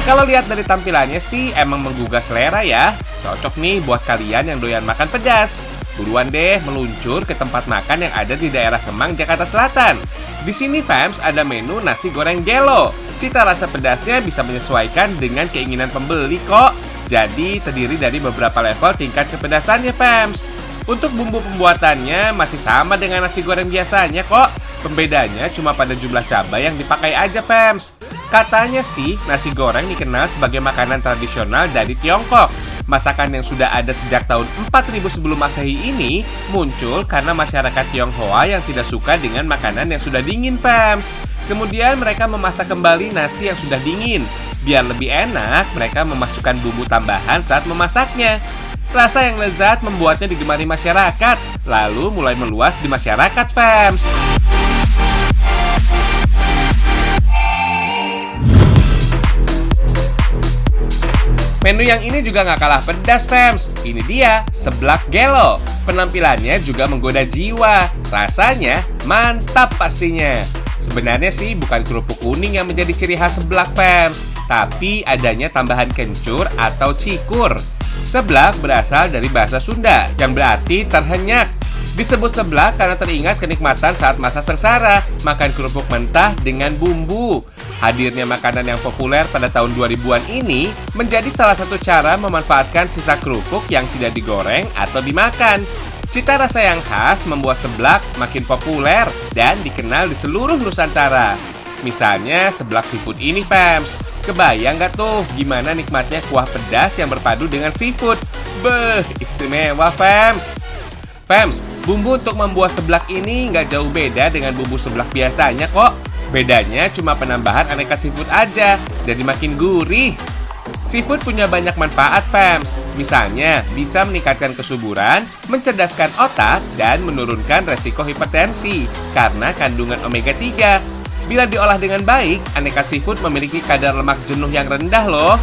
Kalau lihat dari tampilannya sih emang menggugah selera ya. Cocok nih buat kalian yang doyan makan pedas. Buruan deh meluncur ke tempat makan yang ada di daerah Kemang, Jakarta Selatan. Di sini fams ada menu nasi goreng gelo. Cita rasa pedasnya bisa menyesuaikan dengan keinginan pembeli kok. Jadi terdiri dari beberapa level tingkat kepedasannya fams. Untuk bumbu pembuatannya masih sama dengan nasi goreng biasanya kok. Pembedanya cuma pada jumlah cabai yang dipakai aja fams. Katanya sih, nasi goreng dikenal sebagai makanan tradisional dari Tiongkok. Masakan yang sudah ada sejak tahun 4000 sebelum Masehi ini muncul karena masyarakat Tionghoa yang tidak suka dengan makanan yang sudah dingin, fams. Kemudian mereka memasak kembali nasi yang sudah dingin. Biar lebih enak, mereka memasukkan bumbu tambahan saat memasaknya. Rasa yang lezat membuatnya digemari masyarakat, lalu mulai meluas di masyarakat, fams. Menu yang ini juga nggak kalah pedas, fams. Ini dia, seblak gelo. Penampilannya juga menggoda jiwa. Rasanya mantap pastinya. Sebenarnya sih bukan kerupuk kuning yang menjadi ciri khas seblak, fams, tapi adanya tambahan kencur atau cikur. Seblak berasal dari bahasa Sunda yang berarti terhenyak. Disebut seblak karena teringat kenikmatan saat masa sengsara, makan kerupuk mentah dengan bumbu. Hadirnya makanan yang populer pada tahun 2000-an ini menjadi salah satu cara memanfaatkan sisa kerupuk yang tidak digoreng atau dimakan. Cita rasa yang khas membuat seblak makin populer dan dikenal di seluruh Nusantara. Misalnya seblak seafood ini, fams. Kebayang nggak tuh gimana nikmatnya kuah pedas yang berpadu dengan seafood? Beuh, istimewa, fams. Fams, bumbu untuk membuat seblak ini nggak jauh beda dengan bumbu seblak biasanya kok. Bedanya cuma penambahan aneka seafood aja, jadi makin gurih. Seafood punya banyak manfaat, fams. Misalnya, bisa meningkatkan kesuburan, mencerdaskan otak, dan menurunkan resiko hipertensi karena kandungan omega 3. Bila diolah dengan baik, aneka seafood memiliki kadar lemak jenuh yang rendah loh.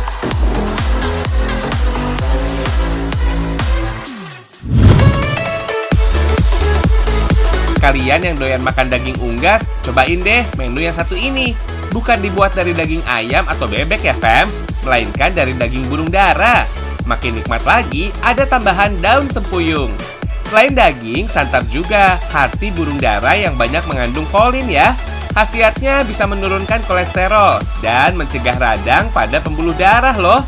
Kalian yang doyan makan daging unggas, cobain deh menu yang satu ini. Bukan dibuat dari daging ayam atau bebek ya, fams, melainkan dari daging burung dara. Makin nikmat lagi, ada tambahan daun tempuyung. Selain daging, santap juga hati burung dara yang banyak mengandung kolin ya. Khasiatnya bisa menurunkan kolesterol dan mencegah radang pada pembuluh darah loh.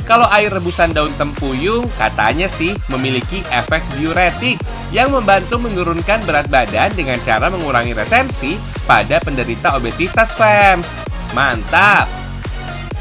Kalau air rebusan daun tempuyung katanya sih memiliki efek diuretik yang membantu menurunkan berat badan dengan cara mengurangi retensi pada penderita obesitas, fams. Mantap!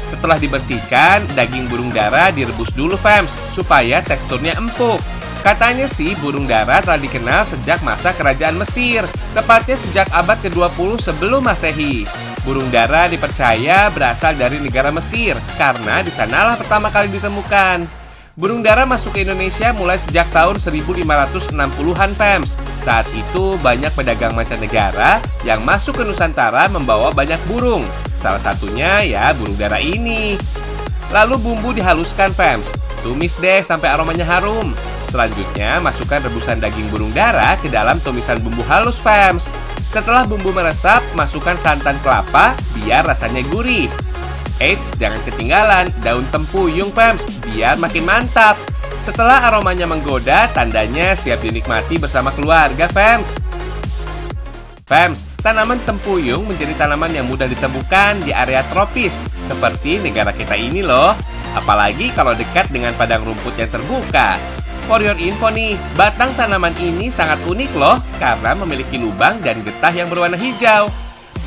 Setelah dibersihkan, daging burung dara direbus dulu, fams, supaya teksturnya empuk. Katanya sih burung dara telah dikenal sejak masa kerajaan Mesir, tepatnya sejak abad ke-20 sebelum Masehi. Burung dara dipercaya berasal dari negara Mesir karena di sanalah pertama kali ditemukan. Burung dara masuk ke Indonesia mulai sejak tahun 1560-an, fams. Saat itu banyak pedagang mancanegara yang masuk ke Nusantara membawa banyak burung. Salah satunya ya burung dara ini. Lalu bumbu dihaluskan, fams. Tumis deh sampai aromanya harum. Selanjutnya, masukkan rebusan daging burung dara ke dalam tumisan bumbu halus, fams. Setelah bumbu meresap, masukkan santan kelapa biar rasanya gurih. Eits, jangan ketinggalan daun tempuyung, fams, biar makin mantap. Setelah aromanya menggoda, tandanya siap dinikmati bersama keluarga, fams. Fams, tanaman tempuyung menjadi tanaman yang mudah ditemukan di area tropis, seperti negara kita ini loh. Apalagi kalau dekat dengan padang rumput yang terbuka. For your info nih, batang tanaman ini sangat unik loh, karena memiliki lubang dan getah yang berwarna hijau.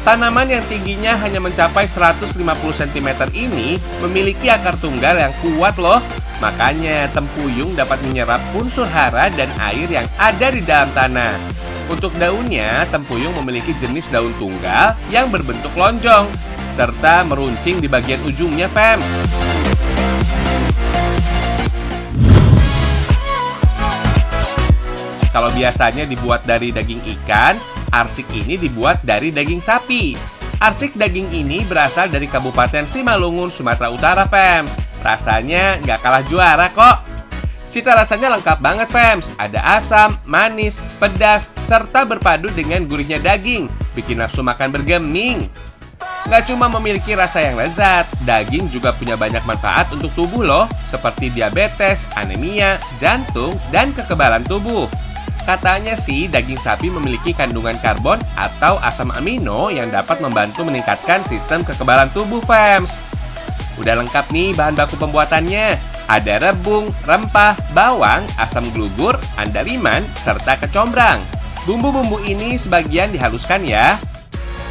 Tanaman yang tingginya hanya mencapai 150 cm ini memiliki akar tunggal yang kuat loh. Makanya tempuyung dapat menyerap unsur hara dan air yang ada di dalam tanah. Untuk daunnya, tempuyung memiliki jenis daun tunggal yang berbentuk lonjong, serta meruncing di bagian ujungnya, fams. Kalau biasanya dibuat dari daging ikan, arsik ini dibuat dari daging sapi. Arsik daging ini berasal dari Kabupaten Simalungun, Sumatera Utara, fams. Rasanya nggak kalah juara kok. Cita rasanya lengkap banget, fams. Ada asam, manis, pedas, serta berpadu dengan gurihnya daging. Bikin nafsu makan bergeming. Nggak cuma memiliki rasa yang lezat, daging juga punya banyak manfaat untuk tubuh loh, seperti diabetes, anemia, jantung, dan kekebalan tubuh. Katanya sih, daging sapi memiliki kandungan karbon atau asam amino yang dapat membantu meningkatkan sistem kekebalan tubuh, fams. Udah lengkap nih bahan baku pembuatannya. Ada rebung, rempah, bawang, asam glugur, andaliman, serta kecombrang. Bumbu-bumbu ini sebagian dihaluskan ya.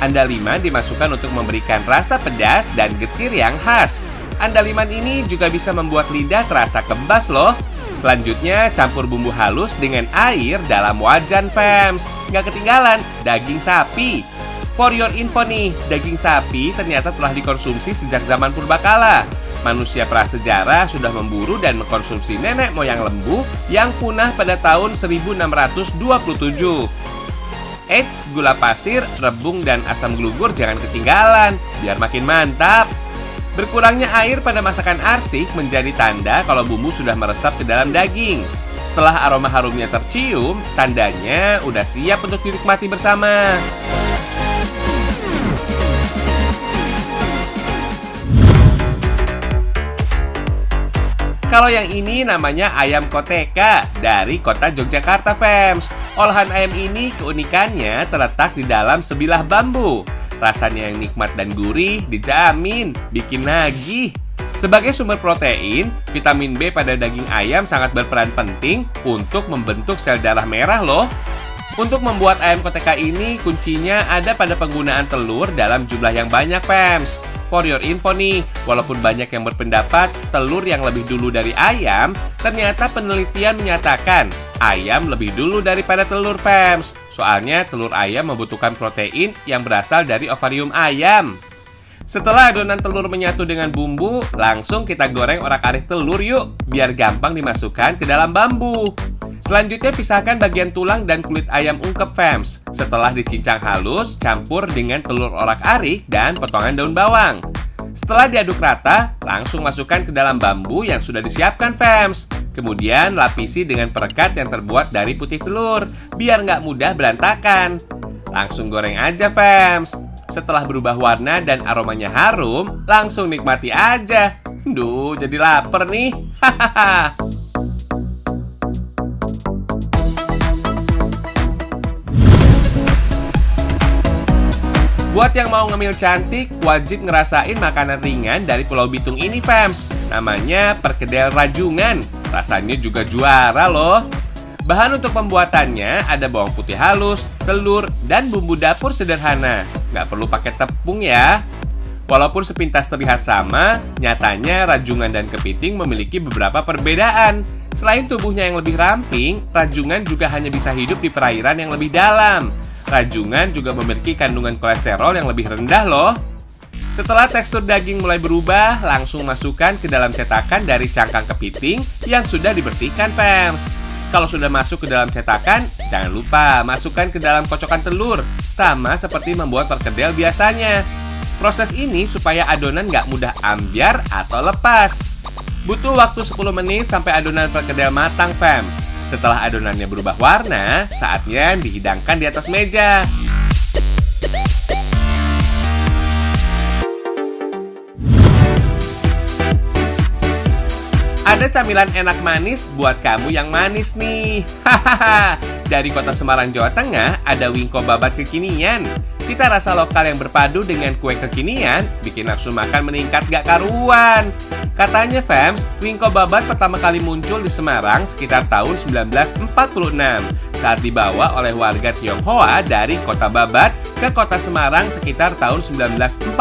Andaliman dimasukkan untuk memberikan rasa pedas dan getir yang khas. Andaliman ini juga bisa membuat lidah terasa kebas loh. Selanjutnya, campur bumbu halus dengan air dalam wajan, fams. Nggak ketinggalan, daging sapi. For your info nih, daging sapi ternyata telah dikonsumsi sejak zaman purbakala. Manusia prasejarah sudah memburu dan mengkonsumsi nenek moyang lembu yang punah pada tahun 1627. Eits, gula pasir, rebung, dan asam glugur jangan ketinggalan, biar makin mantap. Berkurangnya air pada masakan arsik menjadi tanda kalau bumbu sudah meresap ke dalam daging. Setelah aroma harumnya tercium, tandanya udah siap untuk dinikmati bersama. Kalau yang ini namanya ayam koteka dari kota Yogyakarta, fams. Olahan ayam ini keunikannya terletak di dalam sebilah bambu. Rasanya yang nikmat dan gurih, dijamin bikin nagih. Sebagai sumber protein, vitamin B pada daging ayam sangat berperan penting untuk membentuk sel darah merah loh. Untuk membuat ayam koteka ini, kuncinya ada pada penggunaan telur dalam jumlah yang banyak, fams. For your info nih, walaupun banyak yang berpendapat telur yang lebih dulu dari ayam, ternyata penelitian menyatakan ayam lebih dulu daripada telur, fams. Soalnya telur ayam membutuhkan protein yang berasal dari ovarium ayam. Setelah adonan telur menyatu dengan bumbu, langsung kita goreng orak-arik telur yuk, biar gampang dimasukkan ke dalam bambu. Selanjutnya pisahkan bagian tulang dan kulit ayam ungkep, fams. Setelah dicincang halus, campur dengan telur orak-arik dan potongan daun bawang. Setelah diaduk rata, langsung masukkan ke dalam bambu yang sudah disiapkan, fams. Kemudian lapisi dengan perekat yang terbuat dari putih telur, biar nggak mudah berantakan. Langsung goreng aja, fams. Setelah berubah warna dan aromanya harum, langsung nikmati aja. Duh, jadi lapar nih. Hahaha. Buat yang mau ngemil cantik, wajib ngerasain makanan ringan dari Pulau Bitung ini, fams. Namanya perkedel rajungan. Rasanya juga juara loh. Bahan untuk pembuatannya ada bawang putih halus, telur, dan bumbu dapur sederhana. Nggak perlu pakai tepung ya. Walaupun sepintas terlihat sama, nyatanya rajungan dan kepiting memiliki beberapa perbedaan. Selain tubuhnya yang lebih ramping, rajungan juga hanya bisa hidup di perairan yang lebih dalam. Rajungan juga memiliki kandungan kolesterol yang lebih rendah loh. Setelah tekstur daging mulai berubah, langsung masukkan ke dalam cetakan dari cangkang kepiting yang sudah dibersihkan, fams. Kalau sudah masuk ke dalam cetakan, jangan lupa masukkan ke dalam kocokan telur, sama seperti membuat perkedel biasanya. Proses ini supaya adonan nggak mudah ambyar atau lepas. Butuh waktu 10 menit sampai adonan perkedel matang, fams. Setelah adonannya berubah warna, saatnya dihidangkan di atas meja. Ada camilan enak manis buat kamu yang manis nih. Hahaha. Dari kota Semarang, Jawa Tengah, ada wingko babat kekinian. Cita rasa lokal yang berpadu dengan kue kekinian bikin nafsu makan meningkat gak karuan. Katanya, fams, wingko babat pertama kali muncul di Semarang sekitar tahun 1946 saat dibawa oleh warga Tionghoa dari kota Babat ke kota Semarang sekitar tahun 1944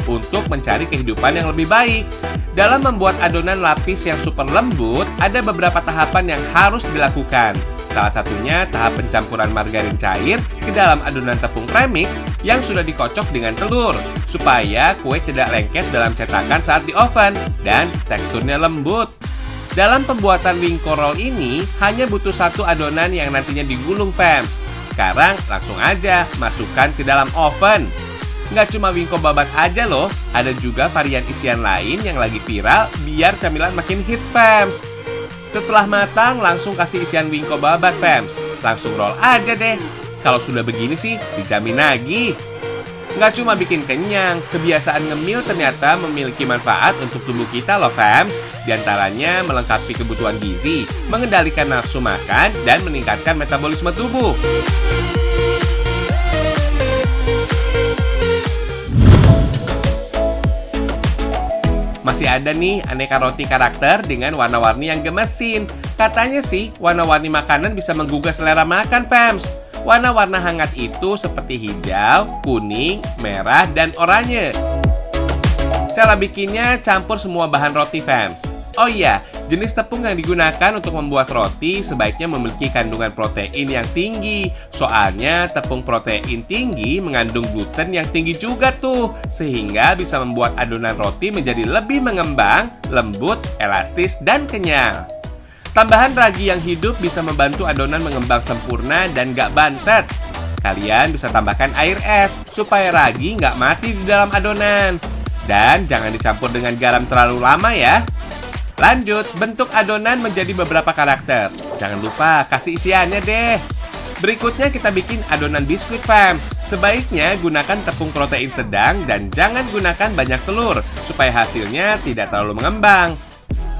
untuk mencari kehidupan yang lebih baik. Dalam membuat adonan lapis yang super lembut, ada beberapa tahapan yang harus dilakukan. Salah satunya tahap pencampuran margarin cair ke dalam adonan tepung premix yang sudah dikocok dengan telur, supaya kue tidak lengket dalam cetakan saat di oven dan teksturnya lembut. Dalam pembuatan wingko roll ini, hanya butuh satu adonan yang nantinya digulung, fams. Sekarang langsung aja masukkan ke dalam oven. Nggak cuma wingko babat aja loh, ada juga varian isian lain yang lagi viral biar camilan makin hits, fams. Setelah matang, langsung kasih isian wingko babat, fams. Langsung roll aja deh. Kalau sudah begini sih, dijamin nagih. Nggak cuma bikin kenyang, kebiasaan ngemil ternyata memiliki manfaat untuk tubuh kita loh fams. Di antaranya melengkapi kebutuhan gizi, mengendalikan nafsu makan, dan meningkatkan metabolisme tubuh. Masih ada nih aneka roti karakter dengan warna-warni yang gemesin. Katanya sih, warna-warni makanan bisa menggugah selera makan fams. Warna-warna hangat itu seperti hijau, kuning, merah, dan oranye. Cara bikinnya campur semua bahan roti fams. Oh iya, jenis tepung yang digunakan untuk membuat roti sebaiknya memiliki kandungan protein yang tinggi. Soalnya tepung protein tinggi mengandung gluten yang tinggi juga tuh, sehingga bisa membuat adonan roti menjadi lebih mengembang, lembut, elastis, dan kenyal. Tambahan ragi yang hidup bisa membantu adonan mengembang sempurna dan gak bantet. Kalian bisa tambahkan air es supaya ragi gak mati di dalam adonan. Dan jangan dicampur dengan garam terlalu lama ya. Lanjut, bentuk adonan menjadi beberapa karakter. Jangan lupa kasih isiannya deh. Berikutnya kita bikin adonan biskuit fams. Sebaiknya gunakan tepung protein sedang dan jangan gunakan banyak telur supaya hasilnya tidak terlalu mengembang.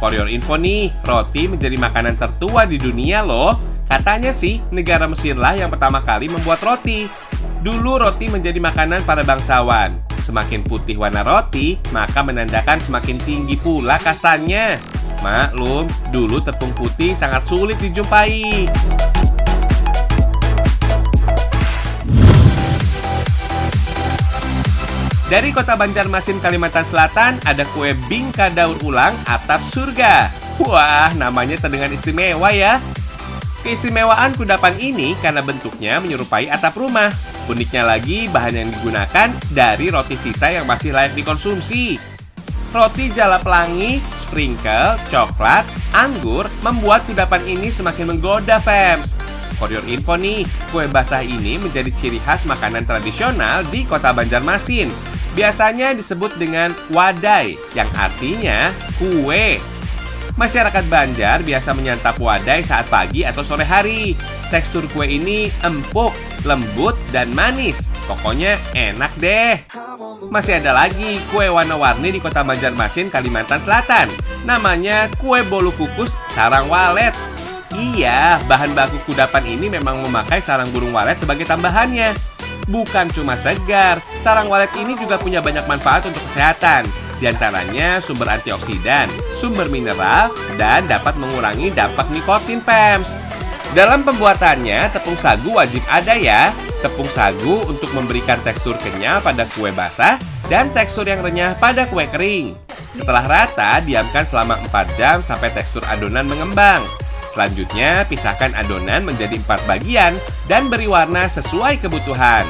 For your info nih, roti menjadi makanan tertua di dunia loh. Katanya sih, negara Mesir lah yang pertama kali membuat roti. Dulu roti menjadi makanan para bangsawan. Semakin putih warna roti, maka menandakan semakin tinggi pula kastanya. Maklum, dulu tepung putih sangat sulit dijumpai. Dari kota Banjarmasin, Kalimantan Selatan, ada kue bingka daur ulang atap surga. Wah, namanya terdengar istimewa ya. Keistimewaan kudapan ini karena bentuknya menyerupai atap rumah. Uniknya lagi, bahan yang digunakan dari roti sisa yang masih layak dikonsumsi. Roti jala pelangi, sprinkle, coklat, anggur membuat kudapan ini semakin menggoda fams. For your info nih, kue basah ini menjadi ciri khas makanan tradisional di kota Banjarmasin. Biasanya disebut dengan wadai, yang artinya kue. Masyarakat Banjar biasa menyantap wadai saat pagi atau sore hari. Tekstur kue ini empuk, lembut, dan manis. Pokoknya enak deh. Masih ada lagi kue warna-warni di kota Banjarmasin, Kalimantan Selatan. Namanya kue bolu kukus sarang walet. Iya, bahan baku kudapan ini memang memakai sarang burung walet sebagai tambahannya. Bukan cuma segar, sarang walet ini juga punya banyak manfaat untuk kesehatan. Di antaranya sumber antioksidan, sumber mineral, dan dapat mengurangi dampak nikotin fams. Dalam pembuatannya, tepung sagu wajib ada ya. Tepung sagu untuk memberikan tekstur kenyal pada kue basah dan tekstur yang renyah pada kue kering. Setelah rata, diamkan selama 4 jam sampai tekstur adonan mengembang. Selanjutnya, pisahkan adonan menjadi 4 bagian dan beri warna sesuai kebutuhan.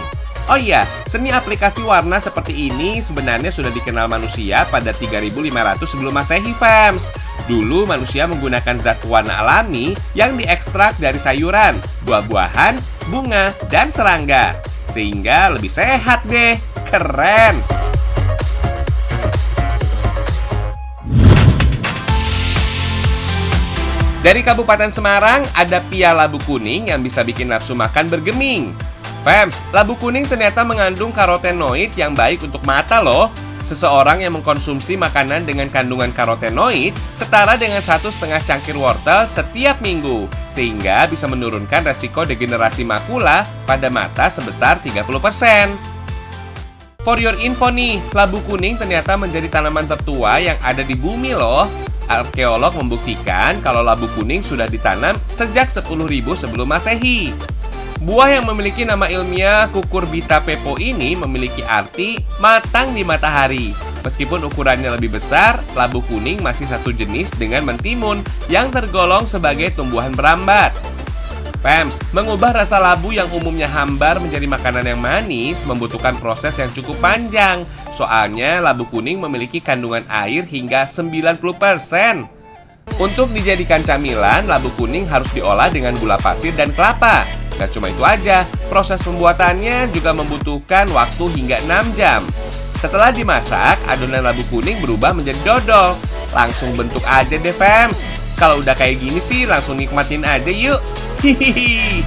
Oh iya, seni aplikasi warna seperti ini sebenarnya sudah dikenal manusia pada 3500 sebelum Masehi fams. Dulu manusia menggunakan zat warna alami yang diekstrak dari sayuran, buah-buahan, bunga, dan serangga. Sehingga lebih sehat deh. Keren! Dari Kabupaten Semarang, ada pia labu kuning yang bisa bikin nafsu makan bergeming. Fams, labu kuning ternyata mengandung karotenoid yang baik untuk mata loh. Seseorang yang mengkonsumsi makanan dengan kandungan karotenoid setara dengan 1,5 cangkir wortel setiap minggu, sehingga bisa menurunkan resiko degenerasi makula pada mata sebesar 30%. For your info nih, labu kuning ternyata menjadi tanaman tertua yang ada di bumi loh. Arkeolog membuktikan kalau labu kuning sudah ditanam sejak 10.000 sebelum Masehi. Buah yang memiliki nama ilmiah Cucurbita pepo ini memiliki arti matang di matahari. Meskipun ukurannya lebih besar, labu kuning masih satu jenis dengan mentimun yang tergolong sebagai tumbuhan berambat. Fams, mengubah rasa labu yang umumnya hambar menjadi makanan yang manis membutuhkan proses yang cukup panjang. Soalnya labu kuning memiliki kandungan air hingga 90%. Untuk dijadikan camilan, labu kuning harus diolah dengan gula pasir dan kelapa. Gak cuma itu aja, proses pembuatannya juga membutuhkan waktu hingga 6 jam. Setelah dimasak, adonan labu kuning berubah menjadi dodol. Langsung bentuk aja deh fams. Kalau udah kayak gini sih langsung nikmatin aja yuk. Hihihi.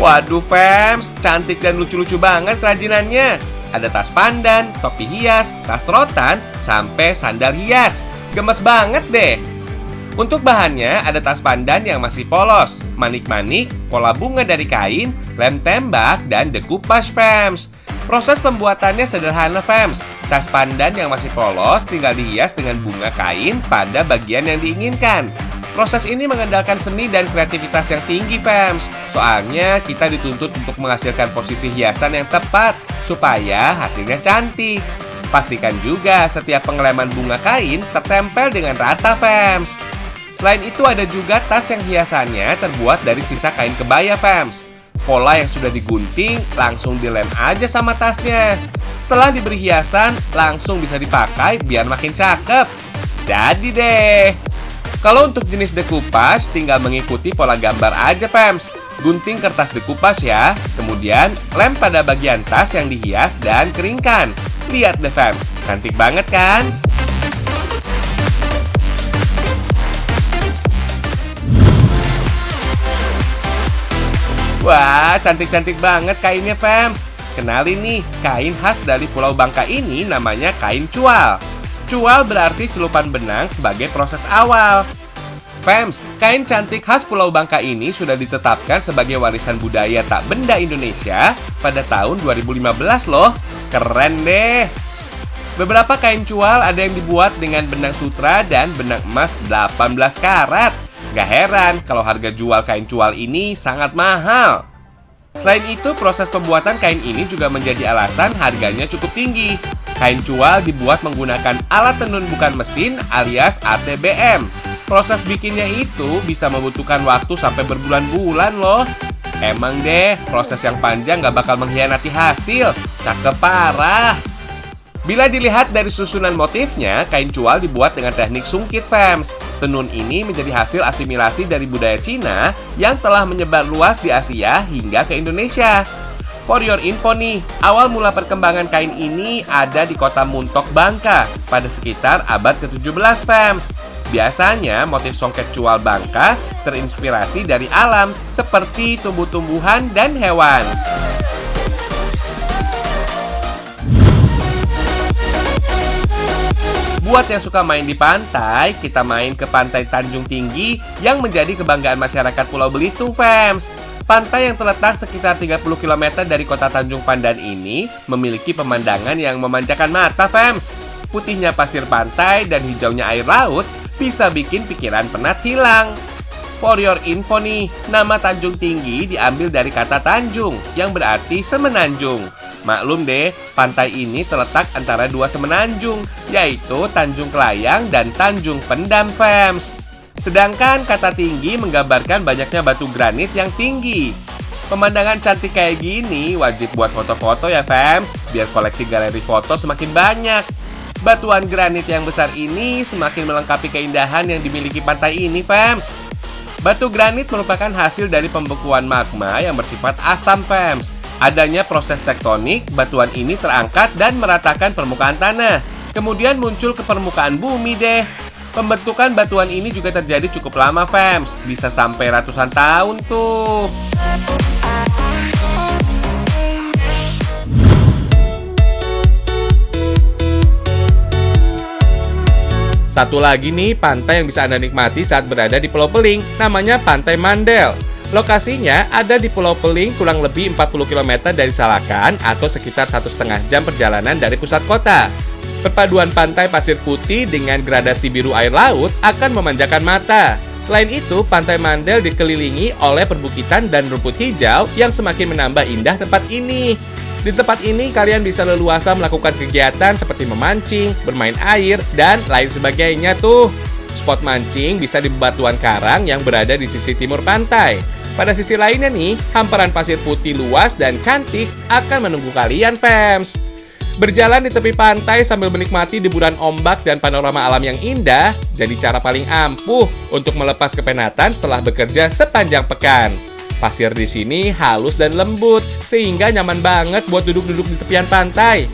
Waduh fams, cantik dan lucu-lucu banget kerajinannya. Ada tas pandan, topi hias, tas rotan, sampai sandal hias. Gemes banget deh. Untuk bahannya ada tas pandan yang masih polos, manik-manik, pola bunga dari kain, lem tembak, dan decoupage fams. Proses pembuatannya sederhana fams. Tas pandan yang masih polos tinggal dihias dengan bunga kain pada bagian yang diinginkan. Proses ini mengandalkan seni dan kreativitas yang tinggi, fams. Soalnya kita dituntut untuk menghasilkan posisi hiasan yang tepat supaya hasilnya cantik. Pastikan juga setiap pengeleman bunga kain tertempel dengan rata, fams. Selain itu ada juga tas yang hiasannya terbuat dari sisa kain kebaya, fams. Pola yang sudah digunting langsung dilem aja sama tasnya. Setelah diberi hiasan, langsung bisa dipakai biar makin cakep. Jadi deh. Kalau untuk jenis decoupage, tinggal mengikuti pola gambar aja, fams. Gunting kertas decoupage ya, kemudian lem pada bagian tas yang dihias dan keringkan. Lihat deh, fams, cantik banget kan? Wah, cantik-cantik banget kainnya, fams. Kenalin nih, kain khas dari Pulau Bangka ini namanya kain cual. Cual berarti celupan benang sebagai proses awal. Fams, kain cantik khas Pulau Bangka ini sudah ditetapkan sebagai warisan budaya tak benda Indonesia pada tahun 2015 loh. Keren deh. Beberapa kain cual ada yang dibuat dengan benang sutra dan benang emas 18 karat. Gak heran kalau harga jual kain cual ini sangat mahal. Selain itu, proses pembuatan kain ini juga menjadi alasan harganya cukup tinggi. Kain cual dibuat menggunakan alat tenun bukan mesin alias ATBM. Proses bikinnya itu bisa membutuhkan waktu sampai berbulan-bulan loh. Emang deh, proses yang panjang gak bakal mengkhianati hasil. Cakep parah. Bila dilihat dari susunan motifnya, kain cual dibuat dengan teknik sungkit, fams. Tenun ini menjadi hasil asimilasi dari budaya Cina yang telah menyebar luas di Asia hingga ke Indonesia. For your info nih, awal mula perkembangan kain ini ada di kota Muntok, Bangka pada sekitar abad ke-17, fams. Biasanya motif songket cual Bangka terinspirasi dari alam seperti tumbuh-tumbuhan dan hewan. Buat yang suka main di pantai, kita main ke Pantai Tanjung Tinggi yang menjadi kebanggaan masyarakat Pulau Belitung, fams. Pantai yang terletak sekitar 30 km dari kota Tanjung Pandan ini memiliki pemandangan yang memanjakan mata, fams. Putihnya pasir pantai dan hijaunya air laut bisa bikin pikiran penat hilang. For your info nih, nama Tanjung Tinggi diambil dari kata Tanjung yang berarti semenanjung. Maklum deh, pantai ini terletak antara dua semenanjung, yaitu Tanjung Kelayang dan Tanjung Pendam, fams. Sedangkan kata tinggi menggambarkan banyaknya batu granit yang tinggi. Pemandangan cantik kayak gini wajib buat foto-foto ya, fams, biar koleksi galeri foto semakin banyak. Batuan granit yang besar ini semakin melengkapi keindahan yang dimiliki pantai ini, fams. Batu granit merupakan hasil dari pembekuan magma yang bersifat asam, fams. Adanya proses tektonik, batuan ini terangkat dan meratakan permukaan tanah. Kemudian muncul ke permukaan bumi deh. Pembentukan batuan ini juga terjadi cukup lama, fams. Bisa sampai ratusan tahun tuh. Satu lagi nih pantai yang bisa Anda nikmati saat berada di Pulau Peling, namanya Pantai Mandel. Lokasinya ada di Pulau Peling kurang lebih 40 km dari Salakan atau sekitar 1,5 jam perjalanan dari pusat kota. Perpaduan pantai pasir putih dengan gradasi biru air laut akan memanjakan mata. Selain itu, Pantai Mandel dikelilingi oleh perbukitan dan rumput hijau yang semakin menambah indah tempat ini. Di tempat ini kalian bisa leluasa melakukan kegiatan seperti memancing, bermain air, dan lain sebagainya tuh. Spot mancing bisa di bebatuan karang yang berada di sisi timur pantai. Pada sisi lainnya nih, hamparan pasir putih luas dan cantik akan menunggu kalian, fams. Berjalan di tepi pantai sambil menikmati deburan ombak dan panorama alam yang indah jadi cara paling ampuh untuk melepas kepenatan setelah bekerja sepanjang pekan. Pasir di sini halus dan lembut, sehingga nyaman banget buat duduk-duduk di tepian pantai.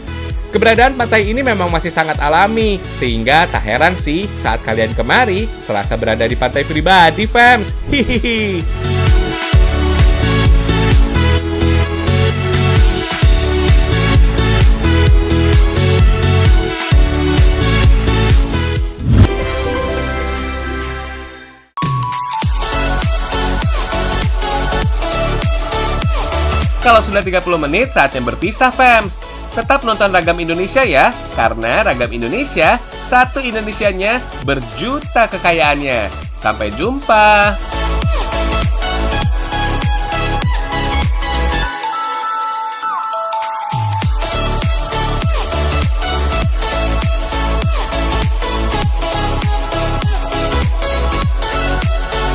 Keberadaan pantai ini memang masih sangat alami, sehingga tak heran sih saat kalian kemari serasa berada di pantai pribadi, fams. Hihihi. Kalau sudah 30 menit, saatnya berpisah, Fems. Tetap nonton Ragam Indonesia ya, karena Ragam Indonesia, satu Indonesianya berjuta kekayaannya. Sampai jumpa!